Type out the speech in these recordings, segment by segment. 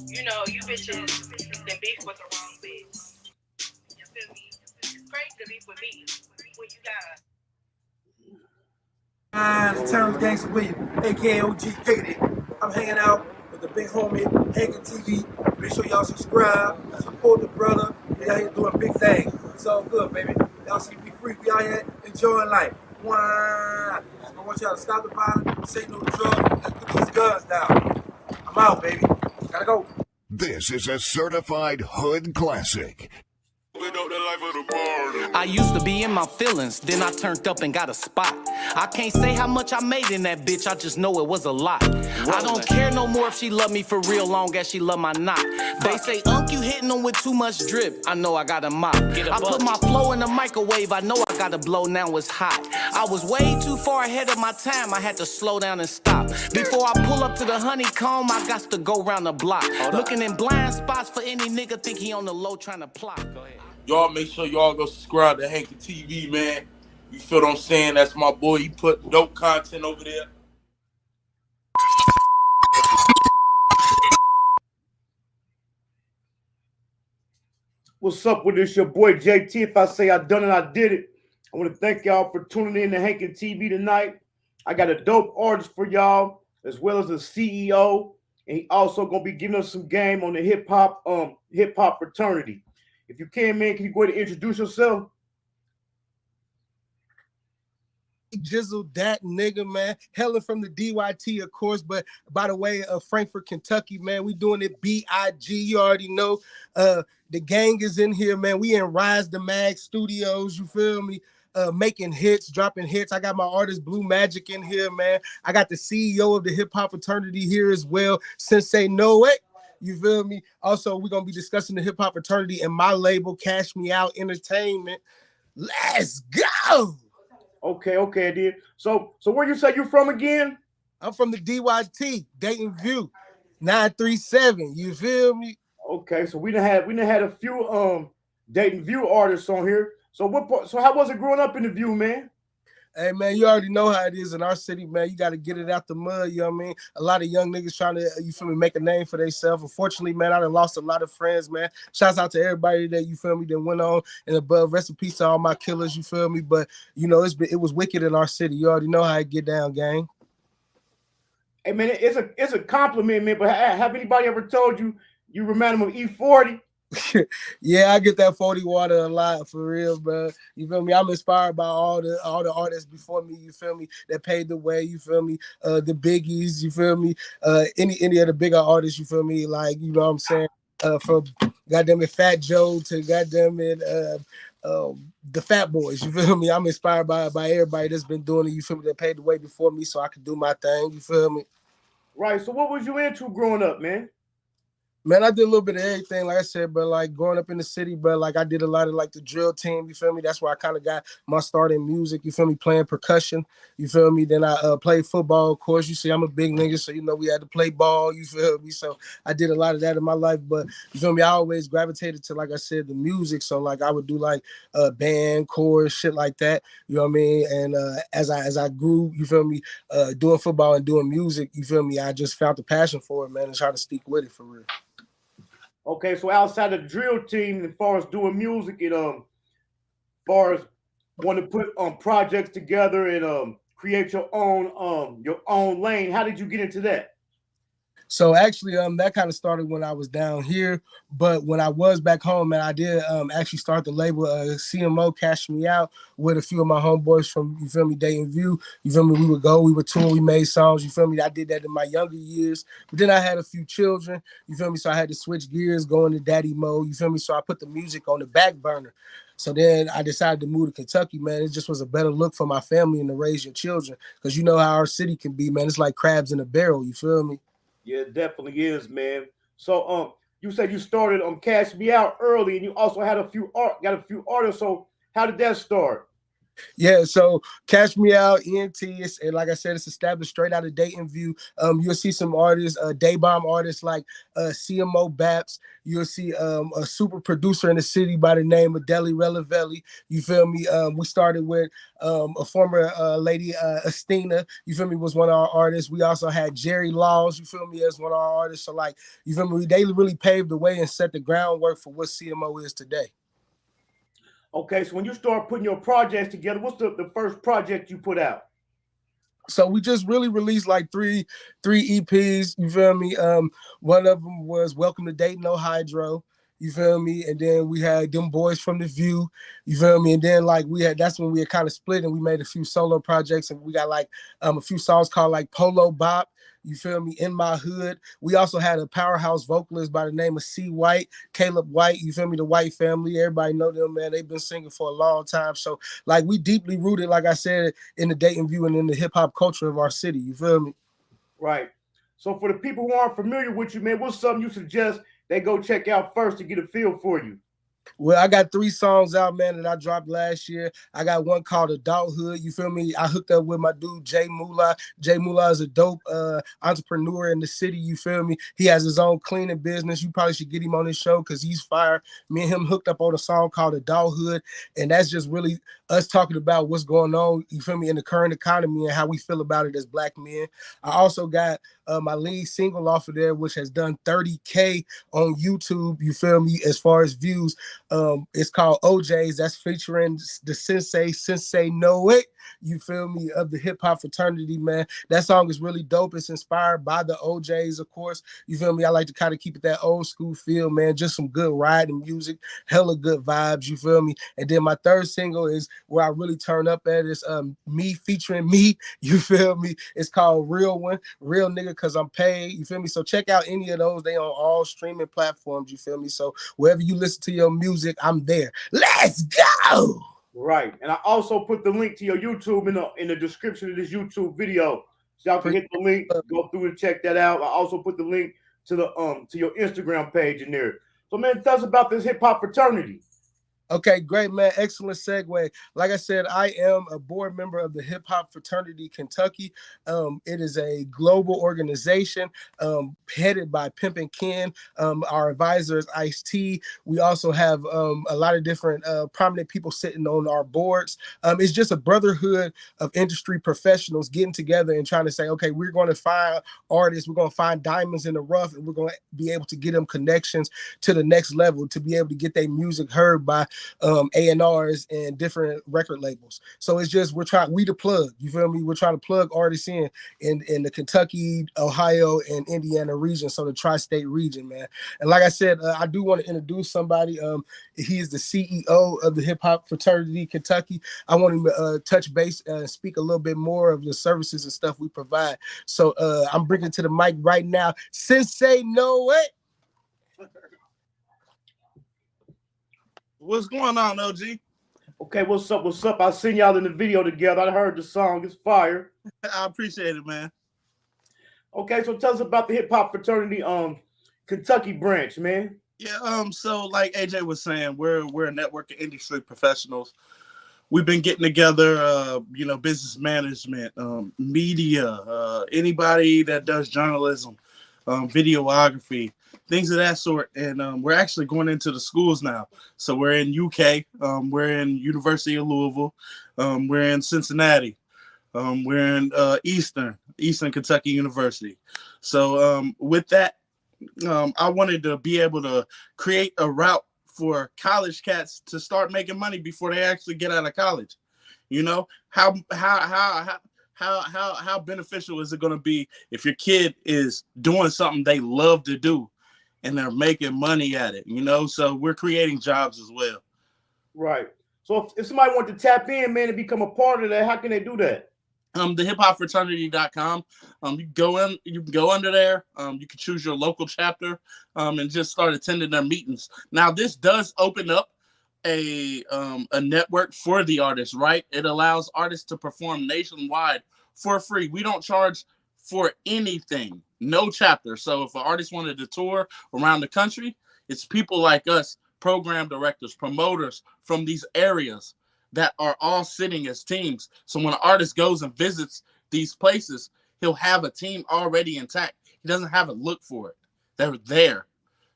You know, you bitches then beef with the wrong bitch. You feel me? It's crazy to beef with me when you got The Terrence Gangster William, aka OG Diggity. I'm hanging out with the big homie, Hankin TV. Make sure y'all subscribe, support the brother. We out here doing big things. It's all good, baby. Y'all see we free. We out here enjoying life. Wah. I want y'all to stop the violence, say no drugs, and put these guns down. I'm out, baby. Gotta go. This is a certified hood classic. I used to be in my feelings, then I turned up and got a spot. I can't say how much I made in that bitch, I just know it was a lot. I don't care no more if she love me for real, long as she love my knot. They say, you hitting them with too much drip. I know I got a mop. I put my flow in the microwave, I know I gotta blow, now it's hot. I was way too far ahead of my time, I had to slow down and stop. Before I pull up to the honeycomb, I got to go round the block. Looking in blind spots for any nigga think he on the low trying to plot. Go ahead. Y'all make sure y'all go subscribe to Hankin TV, man. You feel what I'm saying? That's my boy. He put dope content over there. What's up with this? Your boy JT. If I say I done it, I did it. I want to thank y'all for tuning in to Hankin TV tonight. I got a dope artist for y'all, as well as a CEO, and he also gonna be giving us some game on the hip hop fraternity. If you can, man, can you go ahead and introduce yourself? AJiszle, that nigga, man. Hailing from the DYT, of course, but by the way, Frankfort, Kentucky, man. We doing it B.I.G. You already know. The gang is in here, man. We in Rise the Mag Studios, you feel me? Making hits, dropping hits. I got my artist Blue Magic in here, man. I got the CEO of the hip hop fraternity here as well, Sensei No It. You feel me? Also, we're gonna be discussing the hip hop fraternity and my label, Cash Me Out Entertainment. Let's go. Okay, dude. So where you say you from again? I'm from the DYT, Dayton View, 937. You feel me? Okay, so we done had a few Dayton View artists on here. So how was it growing up in the View, man? Hey, man, you already know how it is in our city, man. You got to get it out the mud, you know what I mean? A lot of young niggas trying to, you feel me, make a name for themselves. Unfortunately, man, I done lost a lot of friends, man. Shouts out to everybody that, you feel me, that went on and above. Rest in peace to all my killers, you feel me? But, you know, it was wicked in our city. You already know how it get down, gang. Hey, man, it's a compliment, man, but have anybody ever told you remind them of E40? Yeah, I get that 40 water a lot, for real, bro. You feel me? I'm inspired by all the artists before me, you feel me, that paved the way, you feel me? The biggies, you feel me? Any of the bigger artists, you feel me? Like, you know what I'm saying? From goddamn it Fat Joe to goddamn it the Fat Boys, you feel me? I'm inspired by everybody that's been doing it, you feel me, that paved the way before me so I could do my thing, you feel me? Right. So what was you into growing up, man? Man, I did a little bit of everything, like I said, but like growing up in the city, but like I did a lot of like the drill team, you feel me? That's where I kind of got my start in music, you feel me? Playing percussion, you feel me? Then I played football, of course. You see, I'm a big nigga, so you know we had to play ball, you feel me? So I did a lot of that in my life, but you feel me? I always gravitated to, like I said, the music. So like I would do like band, chorus, shit like that, you know what I mean? And as I grew, you feel me? Doing football and doing music, you feel me? I just found the passion for it, man, and try to stick with it for real. Okay, so outside the drill team, as far as doing music and far as want to put projects together and create your own lane, how did you get into that? So actually, that kind of started when I was down here. But when I was back home, man, I did actually start the label CMO Cash Me Out with a few of my homeboys from, you feel me, Dayton View. You feel me? We would tour, we made songs. You feel me? I did that in my younger years. But then I had a few children. You feel me? So I had to switch gears, go into daddy mode. You feel me? So I put the music on the back burner. So then I decided to move to Kentucky, man. It just was a better look for my family and to raise your children. Because you know how our city can be, man. It's like crabs in a barrel. You feel me? Yeah, it definitely is, man. So you said you started Cash Me Out early, and you also had got a few artists. So how did that start? Yeah, so Cash Me Out, ENT, and like I said, it's established straight out of Dayton View. You'll see some artists, day bomb artists like CMO Baps. You'll see a super producer in the city by the name of Deli Relevelli. You feel me? We started with a former lady, Estina, you feel me, was one of our artists. We also had Jerry Laws, you feel me, as one of our artists. So like, you feel me, they really paved the way and set the groundwork for what CMO is today. Okay, so when you start putting your projects together, what's the first project you put out? So we just really released like three EPs. You feel me? One of them was Welcome to Dayton, No Hydro. You feel me? And then we had Them Boys from the View. You feel me? And then like that's when we had kind of split and we made a few solo projects and we got like a few songs called like Polo Bop. You feel me? In My Hood. We also had a powerhouse vocalist by the name of C. White, Caleb White. You feel me? The White family. Everybody know them, man. They've been singing for a long time. So like we deeply rooted, like I said, in the Dayton View and in the hip hop culture of our city. You feel me? Right. So for the people who aren't familiar with you, man, what's something you suggest they go check out first to get a feel for you? Well, I got 3 songs out, man, that I dropped last year. I got one called Adulthood. You feel me? I hooked up with my dude, Jay Moolah. Jay Moolah is a dope entrepreneur in the city. You feel me? He has his own cleaning business. You probably should get him on this show because he's fire. Me and him hooked up on a song called Adulthood. And that's just really us talking about what's going on, you feel me, in the current economy and how we feel about it as Black men. I also got my lead single off of there, which has done 30K on YouTube, you feel me, as far as views. It's called OJ's. That's featuring the Sensei Know It, you feel me, of the hip hop fraternity, man. That song is really dope. It's inspired by the OJ's, of course. You feel me? I like to kind of keep it that old school feel, man. Just some good riding music, hella good vibes, you feel me? And then my third single is where I really turn up at. It's me featuring me, you feel me? It's called Real One, Real Nigga, cause I'm paid, you feel me? So check out any of those. They on all streaming platforms, you feel me? So wherever you listen to your music, I'm there. Let's go. Right. And I also put the link to your YouTube in the description of this YouTube video. So y'all can hit the link, go through and check that out. I also put the link to your Instagram page in there. So man, tell us about this hip hop fraternity. Okay, great, man. Excellent segue. Like I said, I am a board member of the Hip Hop Fraternity Kentucky. It is a global organization headed by Pimpin' Ken. Our advisor is Ice-T. We also have a lot of different prominent people sitting on our boards. It's just a brotherhood of industry professionals getting together and trying to say, okay, we're going to find artists, we're going to find diamonds in the rough, and we're going to be able to get them connections to the next level to be able to get their music heard by A&Rs and different record labels. So it's just we the plug, you feel me? We're trying to plug artists in the Kentucky, Ohio, and Indiana region, so the tri-state region, man. And like I said, I do want to introduce somebody. He is the CEO of the Hip Hop Fraternity Kentucky. I want him to touch base and speak a little bit more of the services and stuff we provide. So I'm bringing to the mic right now, Sensei Know It. What's going on, OG? Okay, what's up? What's up? I seen y'all in the video together. I heard the song. It's fire. I appreciate it, man. Okay, so tell us about the Hip Hop Fraternity Kentucky branch, man. Yeah, so like AJ was saying, we're a network of industry professionals. We've been getting together, business management, media, anybody that does journalism, videography, things of that sort. And we're actually going into the schools now. So we're in UK, we're in University of Louisville, we're in Cincinnati, we're in Eastern Kentucky University. So with that, I wanted to be able to create a route for college cats to start making money before they actually get out of college. You know, how beneficial is it going to be if your kid is doing something they love to do and they're making money at it, you know? So we're creating jobs as well. Right. So if somebody wants to tap in, man, and become a part of that, how can they do that? The hiphopfraternity.com. You can go under there. You can choose your local chapter and just start attending their meetings. Now, this does open up a network for the artists, right? It allows artists to perform nationwide for free. We don't charge for anything, no chapter. So if an artist wanted to tour around the country, it's people like us, program directors, promoters from these areas that are all sitting as teams. So when an artist goes and visits these places, he'll have a team already intact. He doesn't have to look for it. They're there.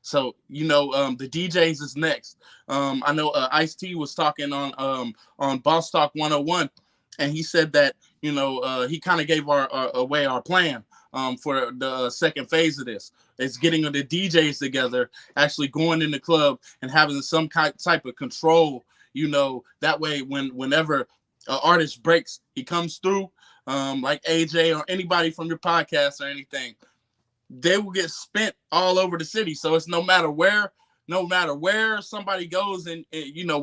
So, the DJs is next. I know Ice-T was talking on Boss Talk 101, and he said that, he kind of gave away our plan for the second phase of this. It's getting the DJs together, actually going in the club and having some type of control, that way whenever an artist breaks, he comes through, like AJ or anybody from your podcast or anything, they will get spent all over the city. So it's no matter where somebody goes and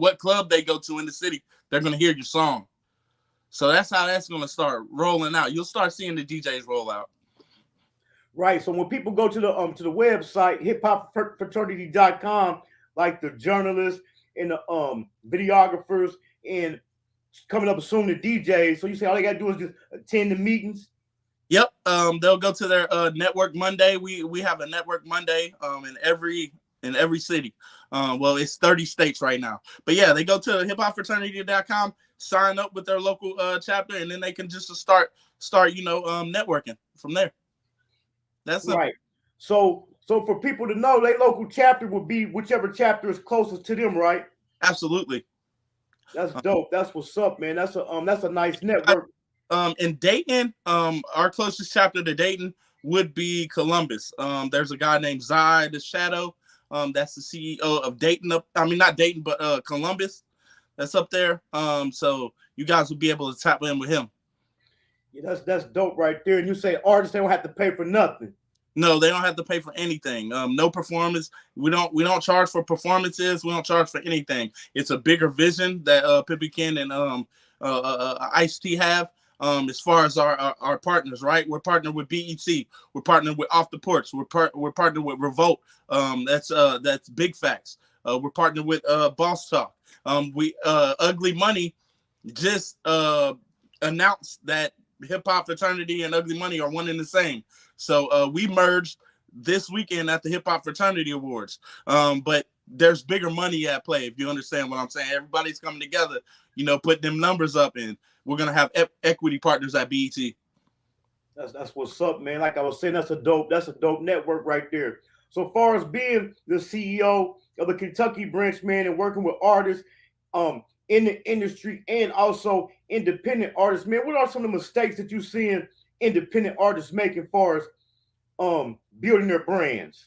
what club they go to in the city, they're going to hear your song. So that's how that's going to start rolling out. You'll start seeing the DJs roll out. Right. So when people go to the website, hiphopfraternity.com, like the journalists and the videographers and coming up soon the DJs. So you say all they got to do is just attend the meetings. Yep. They'll go to their Network Monday. We have a Network Monday in every city. Well, it's 30 states right now. But yeah, they go to hiphopfraternity.com, sign up with their local chapter, and then they can just start networking from there. That's right. So for people to know, their local chapter would be whichever chapter is closest to them, right? Absolutely. That's dope. That's what's up, man. That's a nice network. In Dayton, our closest chapter to Dayton would be Columbus. There's a guy named Zai the Shadow. That's the CEO of Dayton. Not Dayton, but Columbus. That's up there. So you guys will be able to tap in with him. Yeah, that's dope right there. And you say artists, they don't have to pay for nothing. No, they don't have to pay for anything. No performance. We don't charge for performances. We don't charge for anything. It's a bigger vision that Pippi Ken and Ice-T have. As far as our partners, right? We're partnered with BET. We're partnered with Off the Porch. We're partnered with Revolt. That's Big Facts. We're partnered with Boss Talk. Ugly Money just announced that Hip Hop Fraternity and Ugly Money are one and the same. So we merged this weekend at the Hip Hop Fraternity Awards. But there's bigger money at play, if you understand what I'm saying. Everybody's coming together, putting them numbers up, and we're gonna have equity partners at BET. That's what's up, man. Like I was saying, that's a dope network right there. So far as being the CEO of the Kentucky branch, man, and working with artists in the industry and also independent artists, man, what are some of the mistakes that you seeing independent artists make as far as building their brands?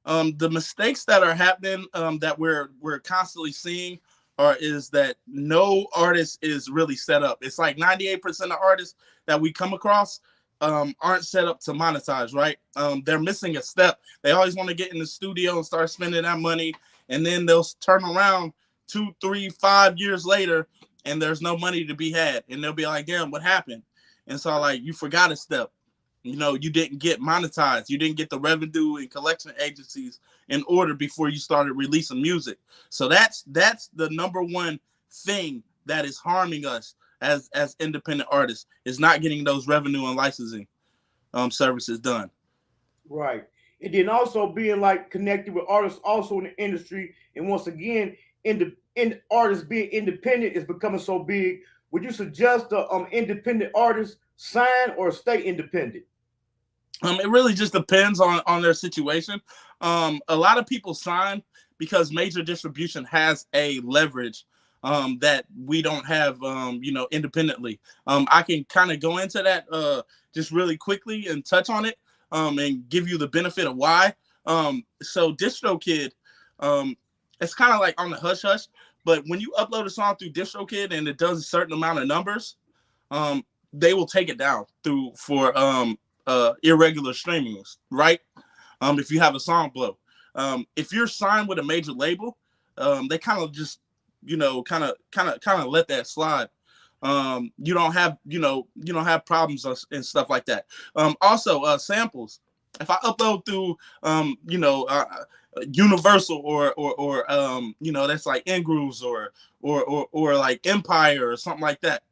The mistakes that are happening that we're constantly seeing is that no artist is really set up. It's like 98% of artists that we come across aren't set up to monetize, right? They're missing a step. They always want to get in the studio and start spending that money, and then they'll turn around 2, 3, 5 years later, and there's no money to be had, and they'll be like, damn, what happened? And so like, you forgot a step. You didn't get monetized. You didn't get the revenue and collection agencies in order before you started releasing music. So that's the number one thing that is harming us as independent artists, is not getting those revenue and licensing services done. Right. And then also being like connected with artists also in the industry. And once again, artists being independent is becoming so big. Would you suggest the independent artists sign or stay independent? It really just depends on their situation. A lot of people sign because major distribution has a leverage that we don't have, independently. I can kind of go into that just really quickly and touch on it and give you the benefit of why. So DistroKid, it's kind of like on the hush hush, but when you upload a song through DistroKid and it does a certain amount of numbers, they will take it down for irregular streamings, right? If you have a song blow. If you're signed with a major label, they kind of just, kind of let that slide. You don't have problems and stuff like that. Also, samples. If I upload through, Universal or that's like Ingrooves or like Empire or something like that.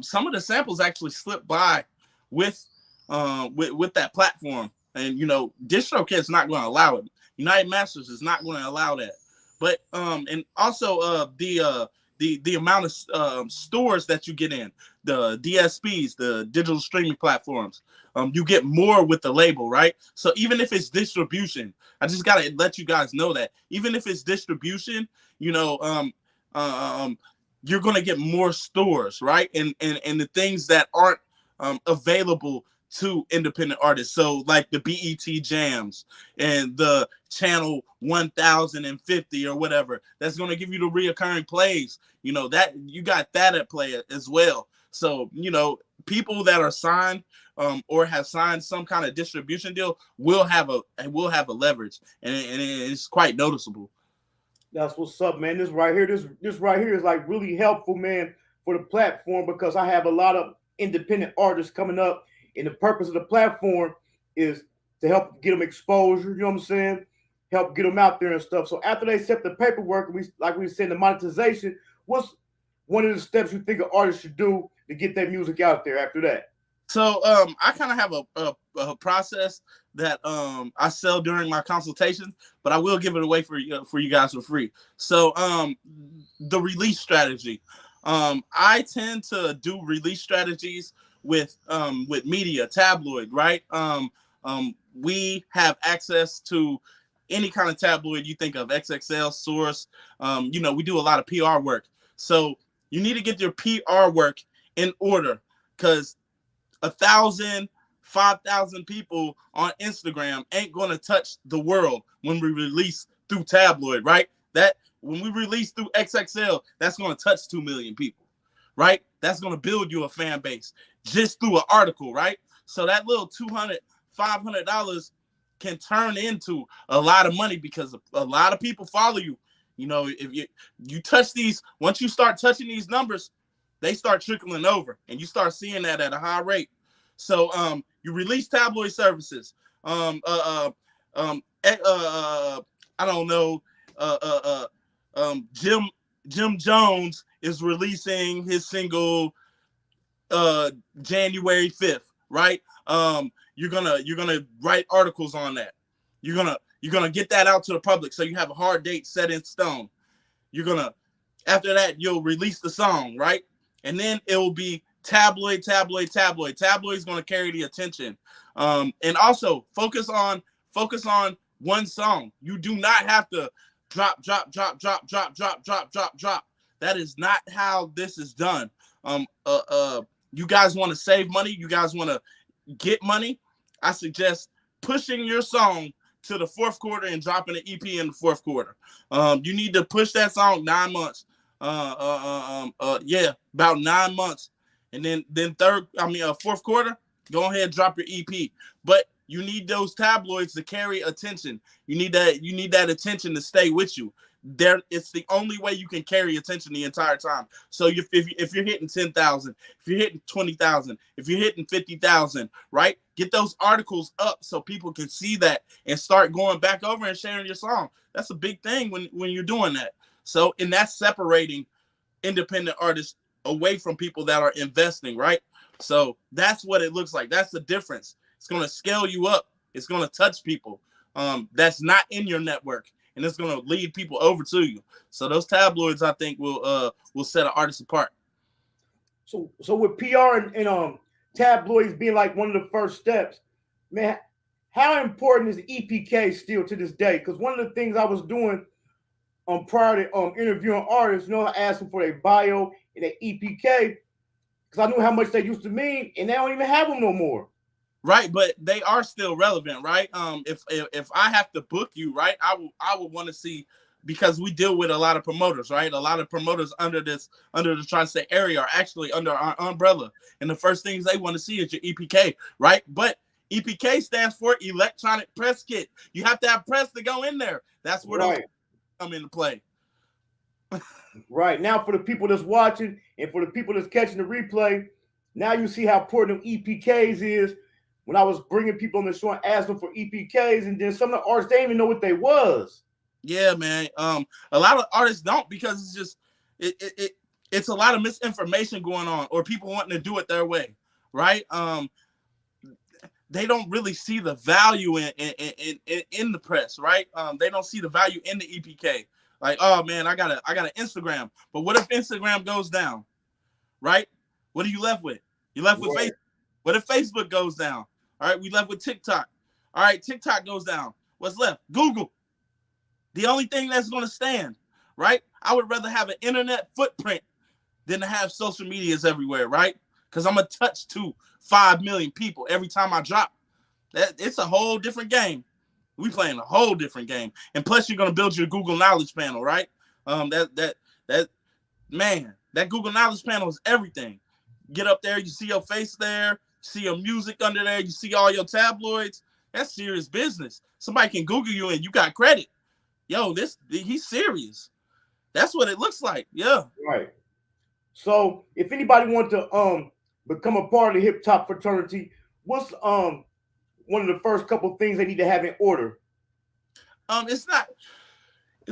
Some of the samples actually slip by with that platform, and DistroKid's not going to allow it. United Masters is not going to allow that. But and also the the amount of stores that you get in, the DSPs, the digital streaming platforms. You get more with the label, right? So even if it's distribution, I just gotta let you guys know that even if it's distribution, you know, you're gonna get more stores, right? And the things that aren't available to independent artists. So like the BET jams and the channel 1050 or whatever, that's going to give you the reoccurring plays. You know, that you got that at play as well. So, you know, people that are signed or have signed some kind of distribution deal will have a leverage, and it's quite noticeable. That's what's up, man. This right here, this right here is like really helpful, man, for the platform, because I have a lot of independent artists coming up, and the purpose of the platform is to help get them exposure. You know what I'm saying? Help get them out there and stuff. So after they accept the paperwork, we said the monetization. What's one of the steps you think an artist should do to get their music out there after that? So I kind of have a process that I sell during my consultation, but I will give it away for you guys for free. So the release strategy. I tend to do release strategies with media, tabloid, right? We have access to any kind of tabloid you think of, XXL, Source. You know, we do a lot of PR work. So you need to get your PR work in order, because 1,000, 5,000 people on Instagram ain't going to touch the world when we release through tabloid, right? That when we release through XXL, that's going to touch 2 million people, right? That's going to build you a fan base just through an article, right? So that little $200, $500 can turn into a lot of money, because a lot of people follow you. You know, if you touch these, once you start touching these numbers, they start trickling over, and you start seeing that at a high rate. So you release tabloid services. I don't know. Jim Jones is releasing his single January 5th, right? You're gonna write articles on that. You're gonna get that out to the public, so you have a hard date set in stone. After that, you'll release the song, right? And then it will be tabloid. Tabloid is going to carry the attention. And also focus on one song. You do not have to drop. That is not how this is done. You guys want to save money? You guys want to get money? I suggest pushing your song to the fourth quarter and dropping an EP in the fourth quarter. You need to push that song 9 months. About 9 months, and then fourth quarter, go ahead and drop your EP. But you need those tabloids to carry attention. You need that attention to stay with you. It's the only way you can carry attention the entire time. So if you're hitting 10,000, if you're hitting 20,000, if you're hitting 50,000, right? Get those articles up so people can see that and start going back over and sharing your song. That's a big thing when you're doing that. So, and that's separating independent artists away from people that are investing, right? So that's what it looks like. That's the difference. It's going to scale you up. It's going to touch people that's not in your network, and it's going to lead people over to you. So those tabloids, I think, will set an artist apart. So with PR and tabloids being like one of the first steps, man, how important is EPK still to this day? Because one of the things I was doing prior to interviewing artists, I asked them for their bio and their EPK, because I knew how much they used to mean, and they don't even have them no more. Right, but they are still relevant, right? If I have to book you, right, I would want to see, because we deal with a lot of promoters, right? A lot of promoters under the tri-state area are actually under our umbrella, and the first things they want to see is your EPK, right? But EPK stands for electronic press kit. You have to have press to go in there. That's where those come into play. Right. Now, for the people that's watching and for the people that's catching the replay, now you see how important them EPKs is. When I was bringing people on the show and asking them for EPKs, and then some of the artists, they didn't even know what they was. Yeah, man. A lot of artists don't, because it's just it's a lot of misinformation going on, or people wanting to do it their way, right? They don't really see the value in the press, right? They don't see the value in the EPK. Like, oh man, I got an Instagram. But what if Instagram goes down? Right? What are you left with? You're left with Right. Facebook. What if Facebook goes down? All right, we left with TikTok. All right, TikTok goes down. What's left? Google. The only thing that's going to stand, right? I would rather have an internet footprint than to have social medias everywhere, right? Because I'm going to touch 5 million people every time I drop. It's a whole different game. We playing a whole different game. And plus, you're going to build your Google Knowledge Panel, right? That Google Knowledge Panel is everything. Get up there, you see your face there, see your music under there, you see all your tabloids. That's serious business. Somebody can Google you and you got credit. Yo, he's serious. That's what it looks like. Yeah. Right. So if anybody wants to become a part of the hip hop fraternity, what's one of the first couple things they need to have in order? It's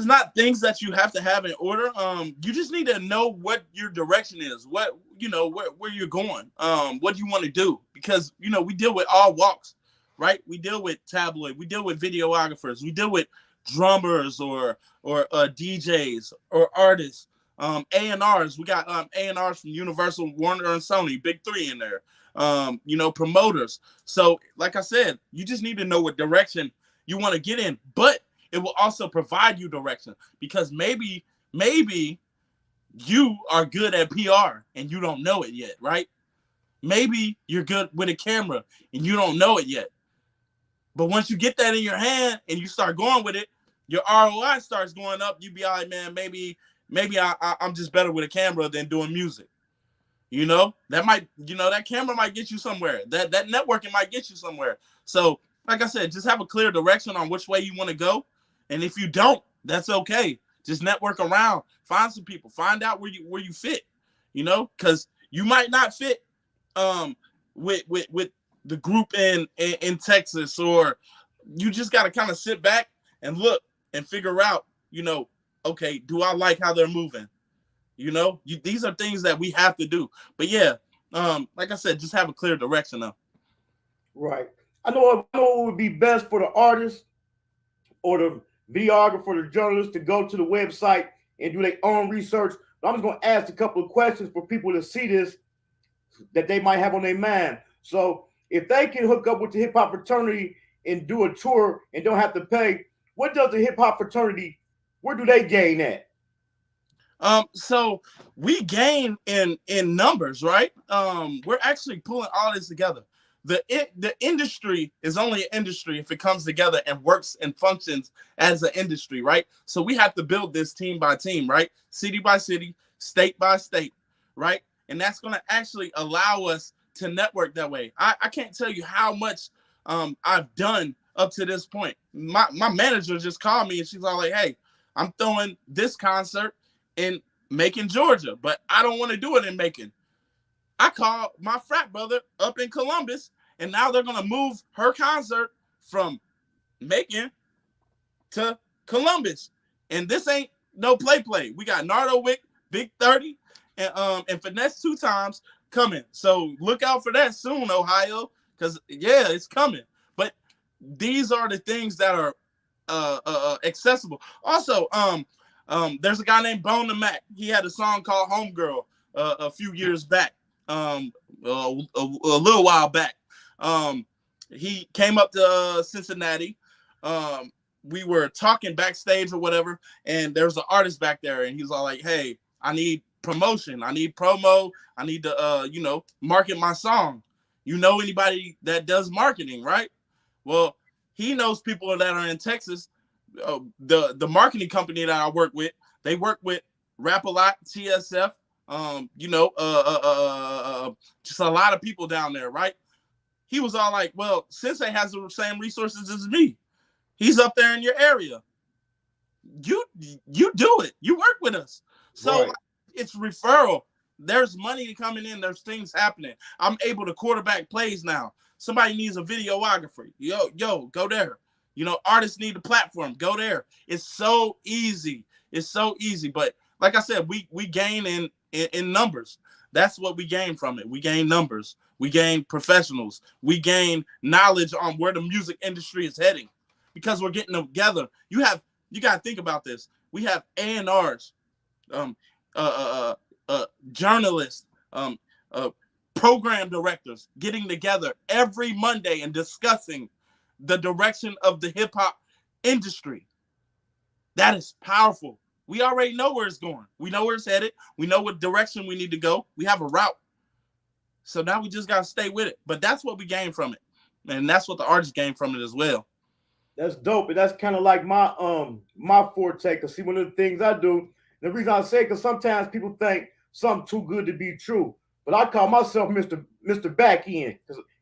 not things that you have to have in order. You just need to know what your direction is, where you're going, what you want to do, because we deal with all walks, right? We deal with tabloid, we deal with videographers, we deal with drummers or DJs or artists, A&Rs. We got A&Rs from Universal, Warner, and Sony, big three in there. Promoters. So, like I said, you just need to know what direction you want to get in, but it will also provide you direction, because maybe you are good at PR and you don't know it yet, right? Maybe you're good with a camera and you don't know it yet. But once you get that in your hand and you start going with it, your ROI starts going up. You be all right, man, maybe I'm just better with a camera than doing music. That camera might get you somewhere. That networking might get you somewhere. So, like I said, just have a clear direction on which way you want to go. And if you don't, that's okay. Just network around, find some people, find out where you fit, because you might not fit with the group in Texas, or you just got to kind of sit back and look and figure out, okay, do I like how they're moving? These are things that we have to do. But yeah, like I said, just have a clear direction though. Right. I know it would be best for the artist or the videographer, the journalist, to go to the website and do their own research. But I'm just going to ask a couple of questions for people to see this that they might have on their mind. So if they can hook up with the hip hop fraternity and do a tour and don't have to pay, what does the hip hop fraternity, where do they gain at? So we gain in numbers, right? We're actually pulling all this together. The industry is only an industry if it comes together and works and functions as an industry, right? So we have to build this team by team, right? City by city, state by state, right? And that's going to actually allow us to network that way. I can't tell you how much I've done up to this point. My manager just called me and she's all like, hey, I'm throwing this concert in Macon, Georgia, but I don't want to do it in Macon. I called my frat brother up in Columbus, and now they're going to move her concert from Macon to Columbus. And this ain't no play. We got Nardo Wick, Big 30, and Finesse 2 Times coming. So look out for that soon, Ohio, because, yeah, it's coming. But these are the things that are accessible. Also, there's a guy named Bone the Mac. He had a song called Homegirl a few years back. A little while back. He came up to Cincinnati. We were talking backstage or whatever, and there's an artist back there, and he's all like, hey, I need promotion. I need promo. I need to, market my song. You know anybody that does marketing, right? Well, he knows people that are in Texas. The marketing company that I work with, they work with Rap A Lot, TSF, just a lot of people down there, right? He was all like, well, Sensei has the same resources as me. He's up there in your area. You do it. You work with us. So right. It's referral. There's money coming in. There's things happening. I'm able to quarterback plays now. Somebody needs a videographer. Yo, go there. Artists need a platform. Go there. It's so easy. It's so easy. But like I said, we gain in numbers. That's what we gain from it. We gain numbers. We gain professionals. We gain knowledge on where the music industry is heading, because we're getting together. You got to think about this. we have A&Rs, journalists, program directors getting together every Monday and discussing the direction of the hip hop industry. That is powerful. We already know where it's going. We know where it's headed. We know what direction we need to go. We have a route. So now we just got to stay with it. But that's what we gain from it. And that's what the artists gain from it as well. That's dope. And that's kind of like my forte. Because see, one of the things I do, the reason I say, because sometimes people think something too good to be true. But I call myself Mr. Back End.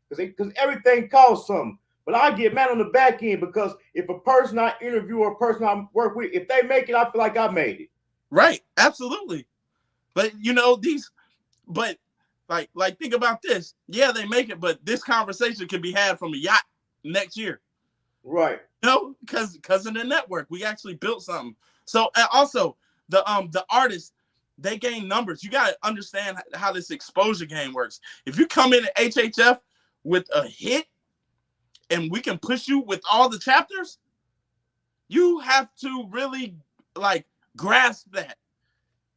Because everything costs something. But I get mad on the back end because if a person I interview or a person I work with, if they make it, I feel like I made it. Right. Absolutely. But like think about this. Yeah, they make it, but this conversation can be had from a yacht next year. Right. No, because of the network, we actually built something. So also the artists, they gain numbers. You gotta understand how this exposure game works. If you come in at HHF with a hit, and we can push you with all the chapters, you have to really grasp that.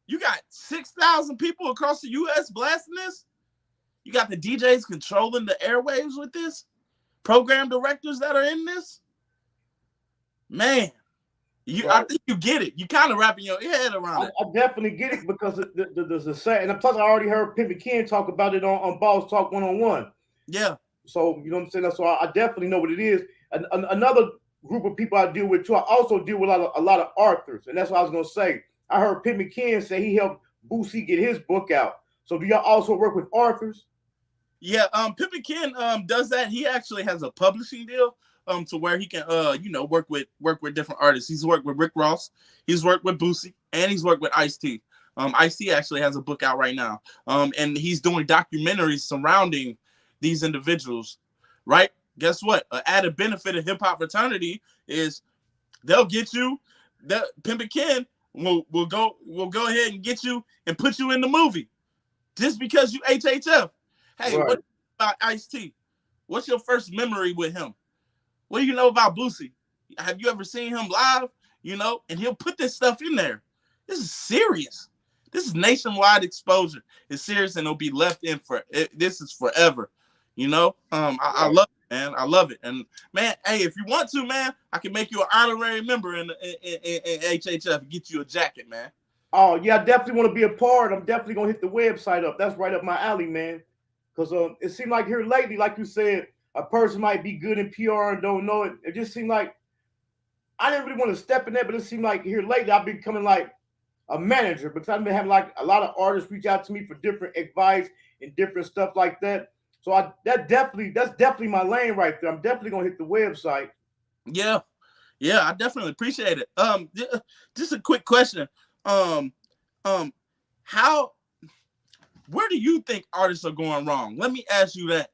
You got 6,000 people across the U.S. blasting this. You got the DJs controlling the airwaves with this. Program directors that are in this. Man, I think you get it. You kind of wrapping your head around it. I definitely get it because the say, and plus I already heard Pimp Ken talk about it on Boss Talk 101. Yeah. So, you know what I'm saying? So I definitely know what it is. Another group of people I deal with, too, I also deal with a lot of authors. And that's what I was going to say. I heard Pimp Ken say he helped Boosie get his book out. So do y'all also work with authors? Yeah, Pimp Ken does that. He actually has a publishing deal to where he can, work with different artists. He's worked with Rick Ross. He's worked with Boosie. And he's worked with Ice-T. Ice-T actually has a book out right now. And he's doing documentaries surrounding these individuals, right? Guess what? An added benefit of hip hop fraternity is they'll get you. The Pimp Ken will go ahead and get you and put you in the movie just because you HHF. Hey, right. What about Ice-T? What's your first memory with him? What do you know about Boosie? Have you ever seen him live? And he'll put this stuff in there. This is serious. This is nationwide exposure. It's serious, and it'll be left in for it. This is forever. I love it, man. I love it. And man, hey, if you want to, man, I can make you an honorary member in HHF and get you a jacket, man. Oh yeah, I definitely want to be a part. I'm definitely gonna hit the website up. That's right up my alley, man. Because it seemed like here lately, like you said, a person might be good in PR and don't know it. It just seemed like I didn't really want to step in there, but it seemed like here lately I've been becoming like a manager because I've been having like a lot of artists reach out to me for different advice and different stuff like that. So that's definitely my lane right there. I'm definitely gonna hit the website. Yeah, I definitely appreciate it. Just a quick question. Where do you think artists are going wrong? Let me ask you that.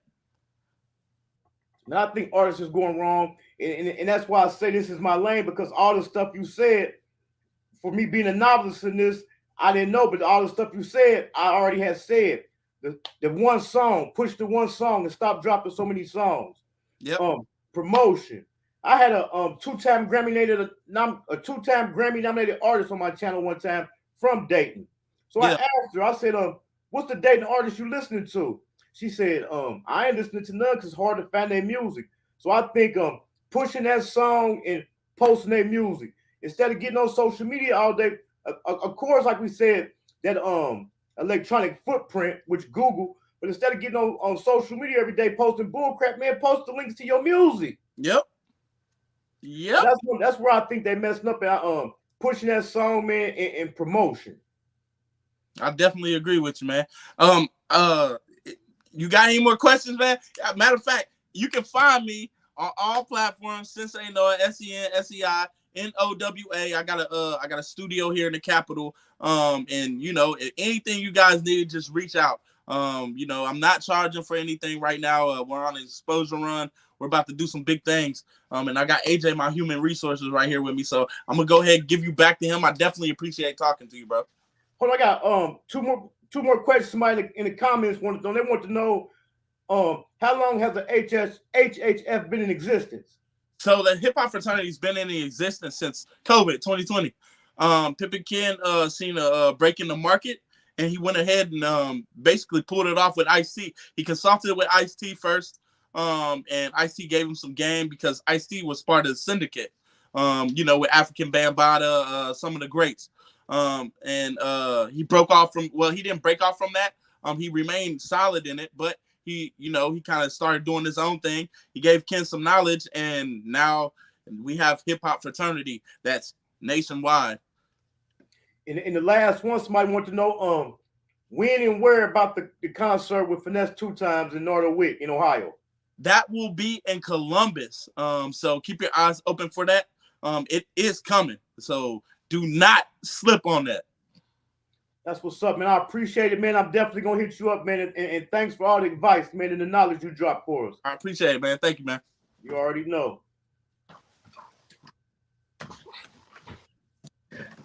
And I think artists is going wrong, and that's why I say this is my lane because all the stuff you said, for me being a novelist in this, I didn't know, but all the stuff you said, I already had said. The one song, push the one song and stop dropping so many songs. Yep. Promotion. I had a two-time Grammy nominated artist on my channel one time from Dayton. So I asked her, I said, what's the Dayton artist you listening to? She said, I ain't listening to none because it's hard to find their music. So I think pushing that song and posting their music instead of getting on social media all day. Of course, like we said, that electronic footprint, which Google, but instead of getting on social media every day posting bullcrap, man, post the links to your music. Yep. That's where I think they messing up at pushing that song, man, and promotion. I definitely agree with you, man. You got any more questions, man? Matter of fact, you can find me on all platforms. Sensei Noah, SEN, SEI, NOWA. I got a studio here in the Capitol. And if anything you guys need, just reach out. I'm not charging for anything right now. We're on an exposure run. We're about to do some big things. And I got AJ, my human resources, right here with me. So I'm gonna go ahead and give you back to him. I definitely appreciate talking to you, bro. Hold on, I got two more questions. Somebody in the comments they want to know how long has the HHF been in existence? So the hip hop fraternity's been in existence since COVID 2020. Pippin Ken seen a break in the market, and he went ahead and basically pulled it off with Ice-T. He consulted with Ice-T first, and Ice-T gave him some game because Ice-T was part of the syndicate, with African Bambaataa, some of the greats. And he broke off from, well, he didn't break off from that. He remained solid in it, but he kind of started doing his own thing. He gave Ken some knowledge, and now we have hip hop fraternity that's nationwide. In the last one, somebody wanted to know when and where about the concert with Finesse 2 Times in Northern in Ohio. That will be in Columbus. So keep your eyes open for that. It is coming. So do not slip on that. That's what's up, man. I appreciate it, man. I'm definitely gonna hit you up, man. And thanks for all the advice, man, and the knowledge you dropped for us. I appreciate it, man. Thank you, man. You already know.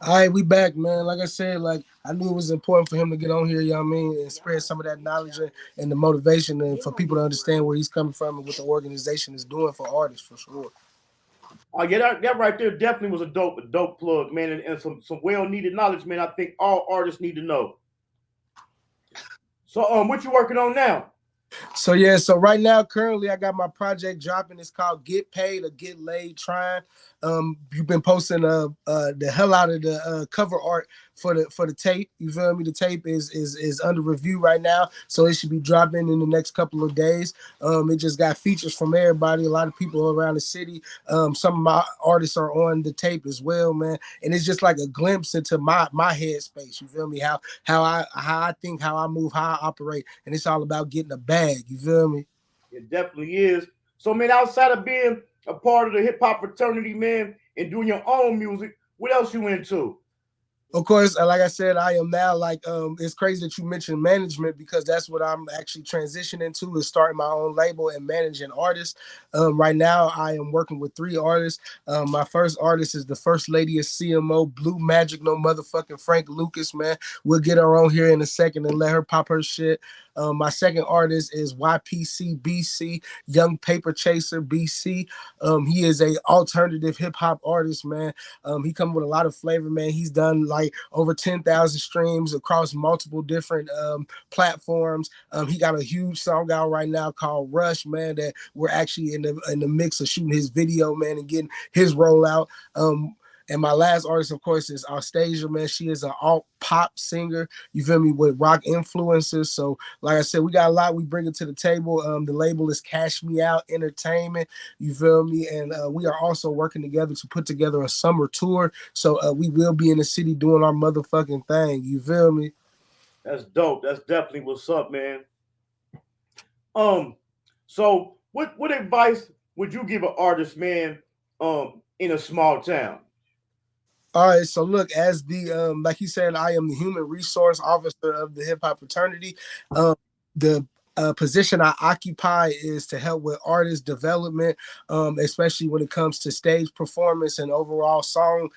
All right, we back, man. Like I said, I knew it was important for him to get on here, you know what I mean, and spread some of that knowledge and the motivation and for people to understand where he's coming from and what the organization is doing for artists, for sure. Oh, yeah, that right there definitely was a dope plug, man, and some well-needed knowledge, man. I think all artists need to know. So, what you working on now? So right now, currently, I got my project dropping. It's called Get Paid or Get Laid Trying. You've been posting the hell out of the cover art for the tape. You feel me? The tape is under review right now, so it should be dropping in the next couple of days. It just got features from everybody, a lot of people around the city. Some of my artists are on the tape as well, man. And it's just like a glimpse into my headspace. You feel me? How I think, how I move, how I operate, and it's all about getting a bag. You feel me? It definitely is. So, man, outside of being a part of the hip hop fraternity, man, and doing your own music, what else you into? Of course, like I said, I am now it's crazy that you mentioned management because that's what I'm actually transitioning to is starting my own label and managing artists. Right now, I am working with 3 artists. My first artist is the first lady of CMO, Blue Magic, no motherfucking Frank Lucas, man. We'll get her on here in a second and let her pop her shit. My second artist is YPC BC, Young Paper Chaser BC. He is a alternative hip hop artist, man. He comes with a lot of flavor, man. He's done over 10,000 streams across multiple different platforms. He got a huge song out right now called Rush, man, that we're actually in the mix of shooting his video, man, and getting his rollout. And my last artist, of course, is Austasia, man. She is an alt pop singer, you feel me, with rock influences. So, like I said, we got a lot we bring it to the table. The label is Cash Me Out Entertainment, you feel me? And we are also working together to put together a summer tour. So we will be in the city doing our motherfucking thing, you feel me? That's dope. That's definitely what's up, man. So what advice would you give an artist, man, in a small town? All right, so look, as the like he said, I am the human resource officer of the hip hop fraternity. The position I occupy is to help with artist development, especially when it comes to stage performance and overall song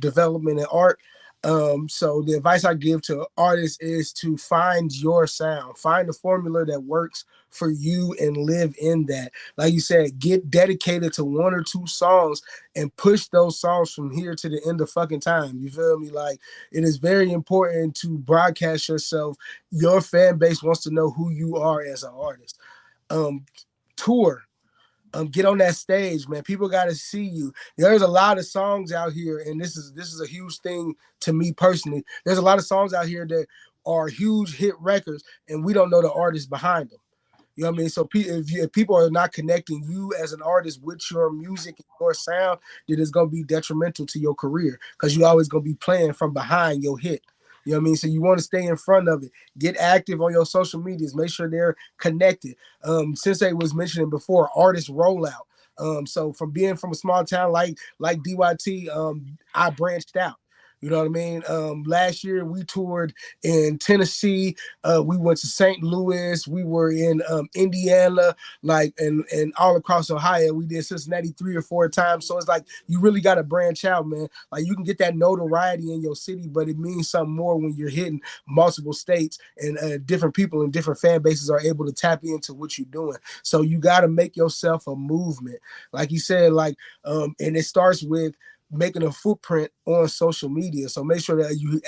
development and art. So the advice I give to artists is to find your sound, find a formula that works for you and live in that. Like you said, get dedicated to 1 or 2 songs and push those songs from here to the end of fucking time. You feel me? Like, it is very important to broadcast yourself. Your fan base wants to know who you are as an artist. Tour. Get on that stage, man. People got to see you. There's a lot of songs out here, and this is a huge thing to me personally. There's a lot of songs out here that are huge hit records, and we don't know the artists behind them. You know what I mean? So if people are not connecting you as an artist with your music and your sound, then it's going to be detrimental to your career because you're always going to be playing from behind your hit. You know what I mean? So you want to stay in front of it. Get active on your social medias. Make sure they're connected. Sensei was mentioning before, artist rollout. So from being from a small town like DYT, I branched out. You know what I mean? Last year we toured in Tennessee. We went to St. Louis. We were in Indiana, and all across Ohio. We did Cincinnati 3 or 4 times. So it's like you really got to branch out, man. Like you can get that notoriety in your city, but it means something more when you're hitting multiple states and different people and different fan bases are able to tap into what you're doing. So you got to make yourself a movement. Like you said, and it starts with making a footprint on social media. So make sure that you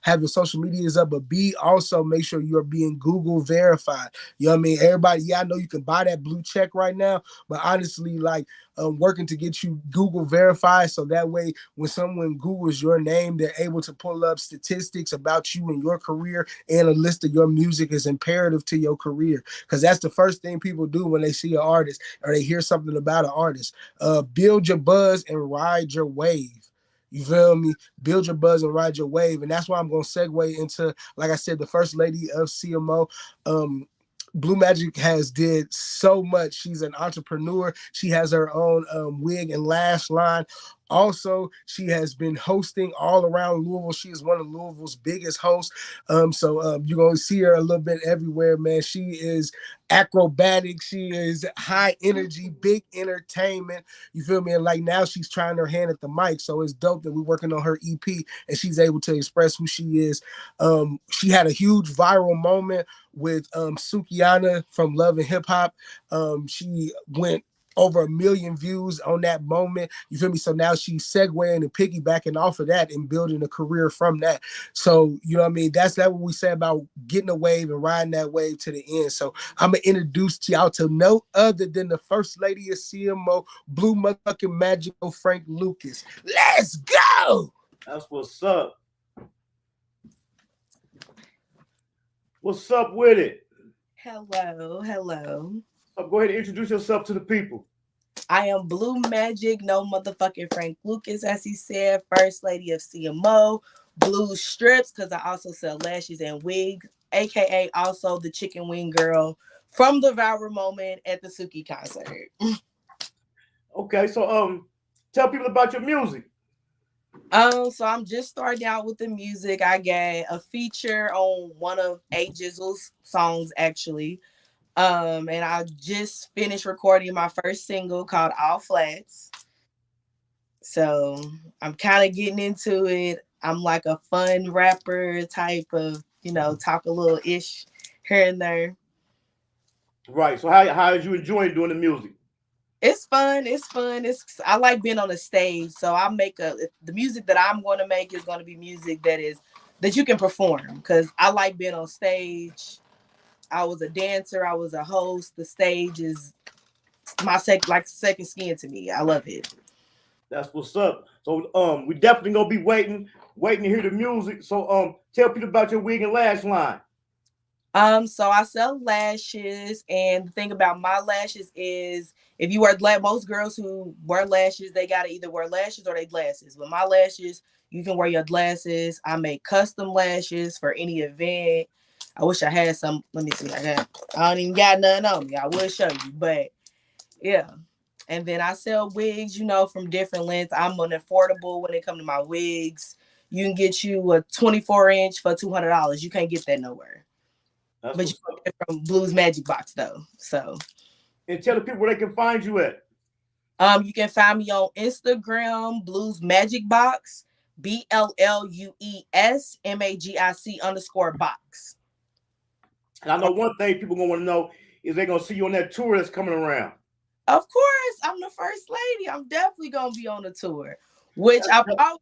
have your social medias up, but B, also make sure you're being Google verified. You know what I mean? Everybody, yeah, I know you can buy that blue check right now, but honestly, like working to get you Google verified, so that way when someone Googles your name, they're able to pull up statistics about you and your career, and a list of your music is imperative to your career, because that's the first thing people do when they see an artist or they hear something about an artist. Build your buzz and ride your wave. You feel me? Build your buzz and ride your wave. And that's why I'm going to segue into, like I said, the first lady of CMO. Blue Magic has did so much. She's an entrepreneur. She has her own wig and lash line. Also, she has been hosting all around Louisville. She is one of Louisville's biggest hosts. So you're going to see her a little bit everywhere, man. She is acrobatic. She is high energy, big entertainment. You feel me? And like now she's trying her hand at the mic. So it's dope that we're working on her EP and she's able to express who she is. She had a huge viral moment with Sukiana from Love and Hip Hop. She went over 1 million views on that moment. You feel me? So now she's segueing and piggybacking off of that and building a career from that. So, you know what I mean? That's what we say about getting a wave and riding that wave to the end. So I'm going to introduce y'all to no other than the first lady of CMO, Blue motherfucking Magical Frank Lucas. Let's go! That's what's up. What's up with it? Hello, hello. So go ahead and introduce yourself to the people. I am Blue Magic, no motherfucking Frank Lucas, as he said, first lady of CMO, Blue Strips, because I also sell lashes and wigs, aka also the chicken wing girl from the viral moment at the Suki concert. Okay, so tell people about your music. So I'm just starting out with the music. I got a feature on one of AJiszle's songs, actually. And I just finished recording my first single called All Flats. So I'm kind of getting into it. I'm like a fun rapper type of, talk a little ish here and there. Right. So how did you enjoy doing the music? It's fun. I like being on the stage. So the music that I'm going to make is going to be music that you can perform, because I like being on stage. I was a dancer. I was a host. The stage is my second skin to me. I love it. That's what's up. So we definitely gonna be waiting to hear the music. So tell people about your wig and lash line. So I sell lashes, and the thing about my lashes is if you wear most girls who wear lashes, they gotta either wear lashes or they glasses. With my lashes, you can wear your glasses. I make custom lashes for any event. I wish I had some. Let me see. I don't even got none on me. I would show you, but yeah. And then I sell wigs, from different lengths. I'm an affordable when it comes to my wigs. You can get you a 24-inch for $200. You can't get that nowhere. But you can get it from Blues Magic Box though. So. And tell the people where they can find you at. You can find me on Instagram, Blues Magic Box, BLUESMAGIC_box. And I know one thing people gonna want to know is they gonna see you on that tour that's coming around. Of course, I'm the first lady. I'm definitely gonna be on the tour, which I've always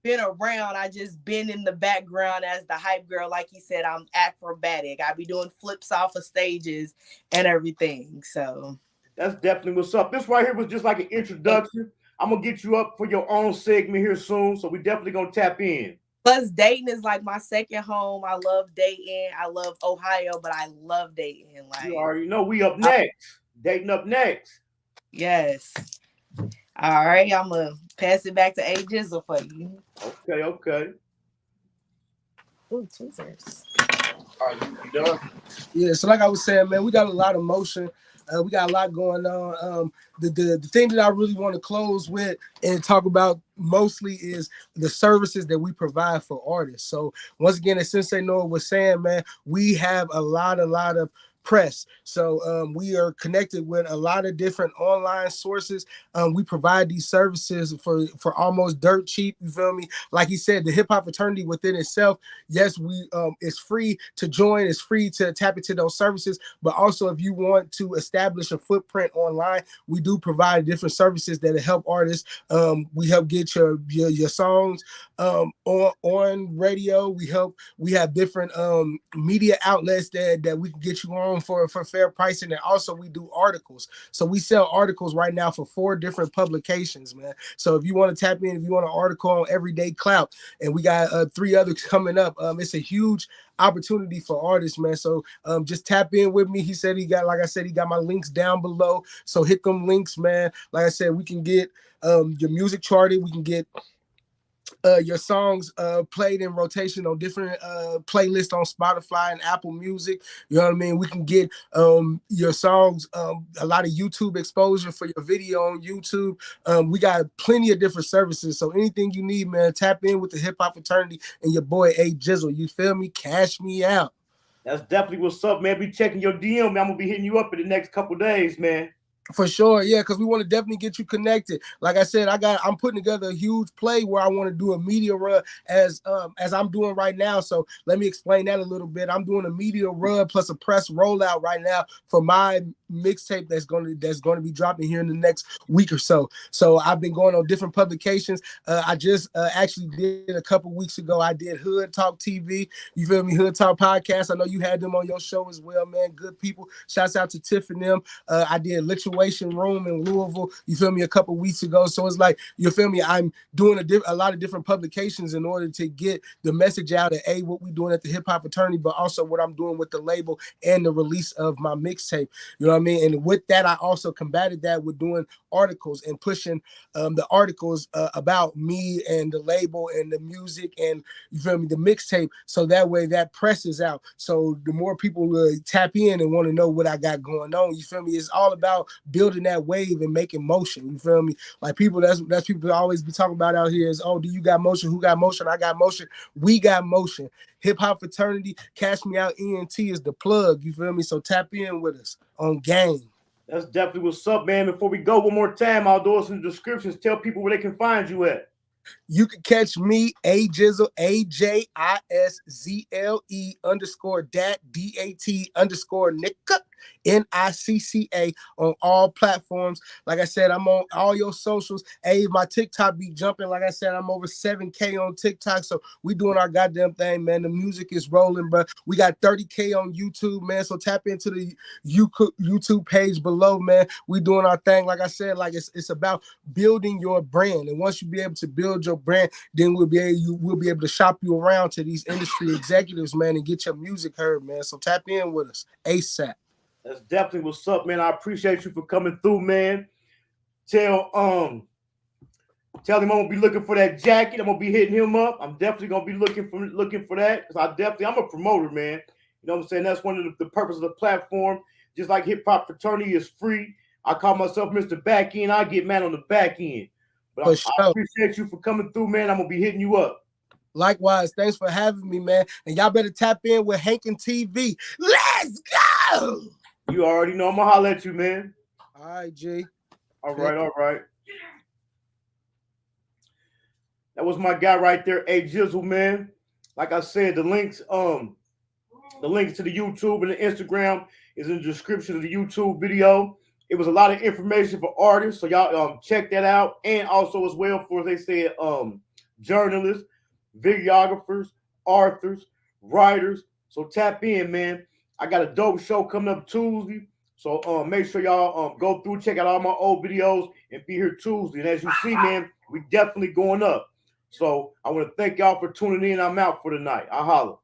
been around. I just been in the background as the hype girl. Like you said, I'm acrobatic. I be doing flips off of stages and everything. So that's definitely what's up. This right here was just like an introduction. I'm gonna get you up for your own segment here soon, so we definitely gonna tap in. Plus, Dayton is like my second home. I love Dayton. I love Ohio, but I love Dayton. Like, you already know we up next. Dayton up next. Yes. All right, I'm gonna pass it back to AJiszle for you. Okay. Ooh, tweezers. Are you done? Yeah, so like I was saying, man, we got a lot of motion. We got a lot going on. The thing that I really want to close with and talk about mostly is the services that we provide for artists. So once again, as Sensei Noah was saying, man, we have a lot of press. So we are connected with a lot of different online sources. We provide these services for almost dirt cheap. You feel me? Like he said, the hip hop fraternity within itself, yes, we it's free to join, it's free to tap into those services. But also, if you want to establish a footprint online, we do provide different services that help artists. We help get your songs on radio. We have different media outlets that we can get you on for fair pricing, and also we do articles. So we sell articles right now for 4 different publications, man. So if you want to tap in, if you want an article on Everyday Clout, and we got 3 others coming up, it's a huge opportunity for artists, man. So just tap in with me. He said like I said, he got my links down below. So hit them links, man. Like I said, we can get your music charted. We can get your songs played in rotation on different playlists on Spotify and Apple Music. You know what I mean? We can get your songs a lot of YouTube exposure for your video on YouTube. We got plenty of different services. So anything you need, man, tap in with the Hip Hop Fraternity and your boy AJiszle. You feel me? Cash me out. That's definitely what's up, man. Be checking your DM, man. I'm gonna be hitting you up in the next couple days, man. For sure, yeah, because we want to definitely get you connected. Like I said, I'm putting together a huge play where I want to do a media run as I'm doing right now. So let me explain that a little bit. I'm doing a media run plus a press rollout right now for my mixtape that's going to be dropping here in the next week or so. So I've been going on different publications. I just actually did a couple weeks ago. I did Hood Talk TV. You feel me? Hood Talk Podcast. I know you had them on your show as well, man. Good people. Shouts out to Tiff and them. I did Lituation Room in Louisville. You feel me? A couple weeks ago. So it's like, you feel me? I'm doing a lot of different publications in order to get the message out of what we're doing at the Hip Hop Fraternity, but also what I'm doing with the label and the release of my mixtape. You know what I mean? And with that, I also combated that with doing articles and pushing the articles about me and the label and the music and, you feel me, the mixtape. So that way that presses out. So the more people tap in and want to know what I got going on, you feel me? It's all about building that wave and making motion. You feel me? Like people, that's people always be talking about out here is, oh, do you got motion? Who got motion? I got motion. We got motion. Hip Hop Fraternity, Cash Me Out ENT is the plug. You feel me? So tap in with us on game. That's definitely what's up, man. Before we go, one more time, I'll do some descriptions. Tell people where they can find you at. You can catch me, AJiszle, AJiszle _dat, DAT _Nicka, NICCA on all platforms. Like I said, I'm on all your socials. Hey, my TikTok be jumping. Like I said, I'm over 7K on TikTok. So we doing our goddamn thing, man. The music is rolling, but we got 30K on YouTube, man. So tap into the YouTube page below, man. We doing our thing. Like I said, like it's about building your brand. And once you be able to build your brand, then we'll be able to shop you around to these industry executives, man, and get your music heard, man. So tap in with us ASAP. That's definitely what's up, man. I appreciate you for coming through, man. Tell him I'm gonna be looking for that jacket. I'm gonna be hitting him up. I'm definitely gonna be looking for that, because I'm a promoter, man. You know what I'm saying? That's one of the purpose of the platform. Just like Hip Hop Fraternity is free, I call myself Mr. Back End. I get man on the back end. But I appreciate you for coming through, man. I'm gonna be hitting you up. Likewise, thanks for having me, man. And y'all better tap in with Hankin TV. Let's go. You already know I'm gonna holler at you, man. All right, G. All right. That was my guy right there, AJiszle, man. Like I said, the links to the YouTube and the Instagram is in the description of the YouTube video. It was a lot of information for artists, so y'all check that out. And also as well for, they said, journalists, videographers, authors, writers. So tap in, man. I got a dope show coming up Tuesday. So make sure y'all go through, check out all my old videos, and be here Tuesday. And as you see, man, we definitely going up. So I want to thank y'all for tuning in. I'm out for the night. I holla.